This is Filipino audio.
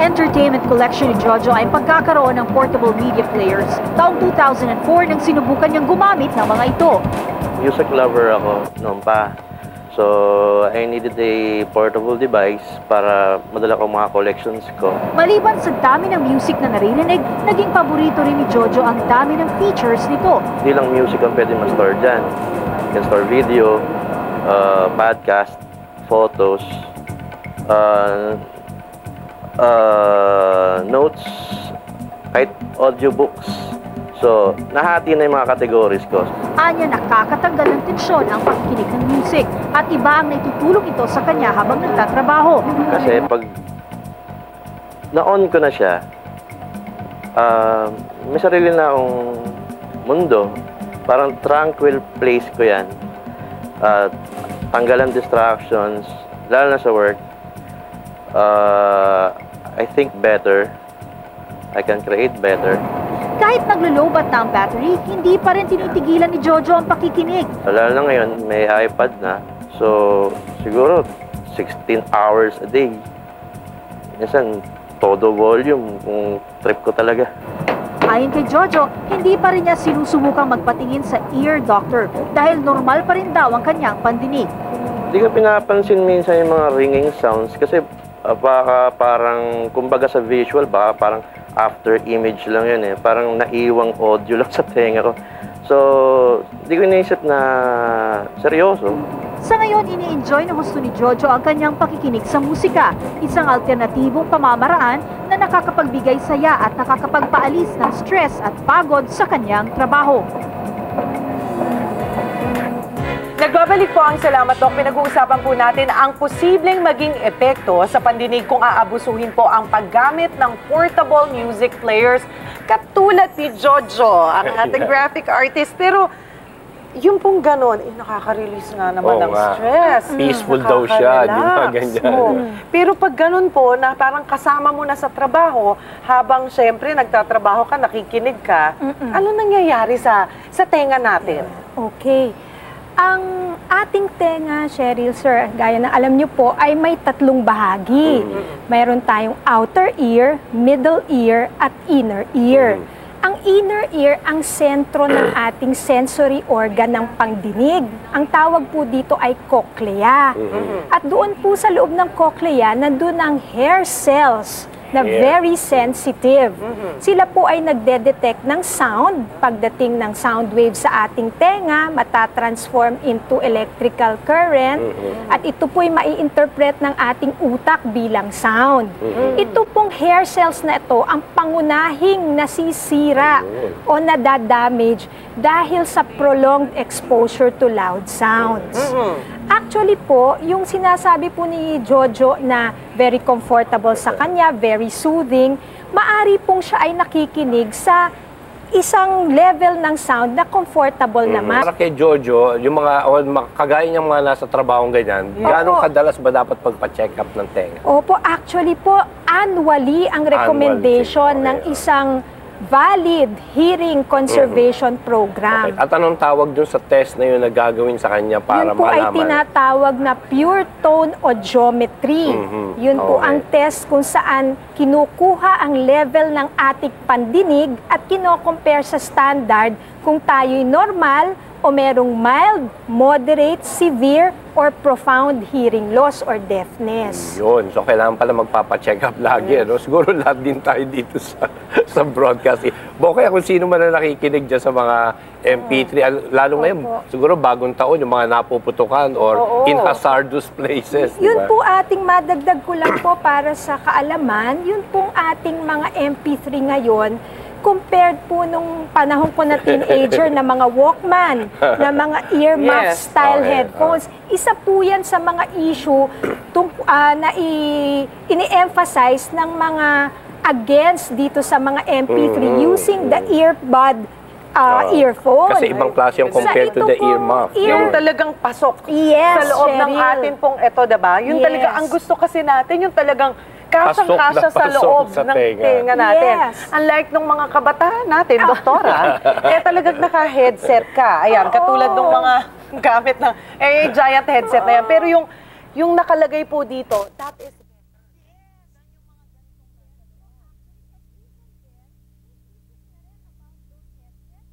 entertainment collection ni Jojo ay pagkakaroon ng portable media players. Taong 2004 nang sinubukan niyang gumamit ng mga ito. Music lover ako noon pa. So, I needed a portable device para madala ko mga collections ko. Maliban sa dami ng music na naririnig, naging paborito rin ni Jojo ang dami ng features nito. Hindi lang music ang pwede ma-store dyan. You can store video, podcast, photos, notes, kahit audiobooks. So, nahati na yung mga categories ko. Anya nakakatanggal ng tensyon ang pakikinig ng music at iba ang naitutulong ito sa kanya habang nagtatrabaho. Kasi pag na-on ko na siya, may sarili na akong mundo. Parang tranquil place ko yan. Tanggalan distractions, lalo na sa work. I think better. I can create better. Kahit naglo-lowbat na ang battery, hindi pa rin tinitigilan ni Jojo ang pakikinig. Lalo na ngayon, may iPad na. So, siguro 16 hours a day. Minsan, todo volume kung trip ko talaga. Ayon kay Jojo, hindi pa rin niya sinusubukang magpatingin sa ear doctor dahil normal pa rin daw ang kanyang pandinig. Hindi ko pinapansin minsan yung mga ringing sounds kasi baka parang, kumbaga sa visual, baka parang after image lang yun eh. Parang naiwang audio lang sa tenga ko. So, hindi ko iniisip na seryoso. Sa ngayon, ini-enjoy na gusto ni Jojo ang kanyang pakikinig sa musika, isang alternatibong pamamaraan na nakakapagbigay saya at nakakapagpaalis ng stress at pagod sa kanyang trabaho. Nagbabalik po ang Salamat Doc. Pinag-uusapan po natin ang posibleng maging epekto sa pandinig kung aabusuhin po ang paggamit ng portable music players katulad ni Jojo, ang ating graphic artist. Pero yung pong ganon, nakaka-release nga naman ng stress. Peaceful daw siya, di ba? Ganyan. Pero pag ganon po, na parang kasama mo na sa trabaho, habang syempre nagtatrabaho ka, nakikinig ka, ano nangyayari sa tenga natin? Okay. Ang ating tenga, Cheryl, sir, gaya na alam niyo po, ay may tatlong bahagi. Mayroon tayong outer ear, middle ear, at inner ear. Ang inner ear ang sentro ng ating sensory organ ng pangdinig. Ang tawag po dito ay cochlea. At doon po sa loob ng cochlea, nandun ang hair cells na very sensitive. Sila po ay nagde-detect ng sound. Pagdating ng sound wave sa ating tenga, matatransform into electrical current. At ito po ay mai-interpret ng ating utak bilang sound. Ito pong hair cells na ito ang pangunahing nasisira o nadadamage dahil sa prolonged exposure to loud sounds. Actually po, yung sinasabi po ni Jojo na very comfortable sa kanya, very soothing, maari pong siya ay nakikinig sa isang level ng sound na comfortable naman. Para kay Jojo, yung mga kagaya niyang mga nasa trabahong ganyan, gaano kadalas ba dapat magpa-check up ng tenga? Opo, actually po, annually ang recommendation ng isang valid hearing conservation program. Okay. At anong tawag dun sa test na yun na gagawin sa kanya para malaman? Yun po ay tinatawag na pure tone audiometry. Yun po ang test kung saan kinukuha ang level ng ating pandinig at kino-compare sa standard kung tayo'y normal o merong mild, moderate, severe, or profound hearing loss or deafness. Yun. So, kailangan pala magpapacheck up lagi. No? Siguro lahat din tayo dito sa broadcasting. Kaya kung sino man na nakikinig dyan sa mga MP3, lalo ngayon, siguro bagong taon, yung mga napuputukan or in hazardous places. Yun po ating madagdag ko lang po para sa kaalaman, yun pong ating mga MP3 ngayon, compared po nung panahon ko na teenager na mga Walkman, na mga earmuff style headphones. Isa po yan sa mga issue na ini-emphasize ng mga against dito sa mga MP3 using the earbud earphone. Kasi ibang klase yung compared to the earmuff. Yung talagang pasok sa loob ng atin pong ito, diba? Yung talaga, ang gusto kasi natin, yung talagang kasang-kasa sa loob ng tenga natin. Unlike nung mga kabataan natin, doktora, talagang naka-headset ka. Ayan, katulad ng mga gamit na, giant headset na yan. Pero yung nakalagay po dito, that is